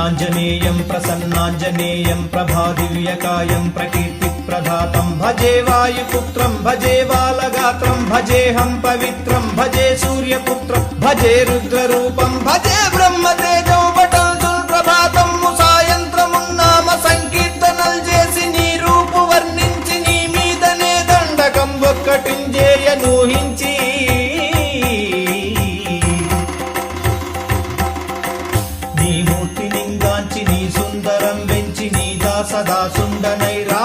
శ్రీయాంజనేయం ప్రసన్నాంజనేయం ప్రభాదివ్యకాయం ప్రకీర్తిప్రదాతం భజే వాయుపుత్రం భజే బాలగాత్రం భజేహం పవిత్రం భజే సూర్యపుత్రం భజే రుద్రరూపం భజే బ్రహ్మతేజో బటల్తుల్ ప్రభాతం సాయంత్రమున్నామ సంకీర్తనల్ చేసి నీ రూపు వర్ణించి నీ మీదనే దండకం ఒక్కటింజేయనూహించి నీ మూర్తి నింగాంచి నీ సుందరం వెంచి నీ దాసదాసుండనై రా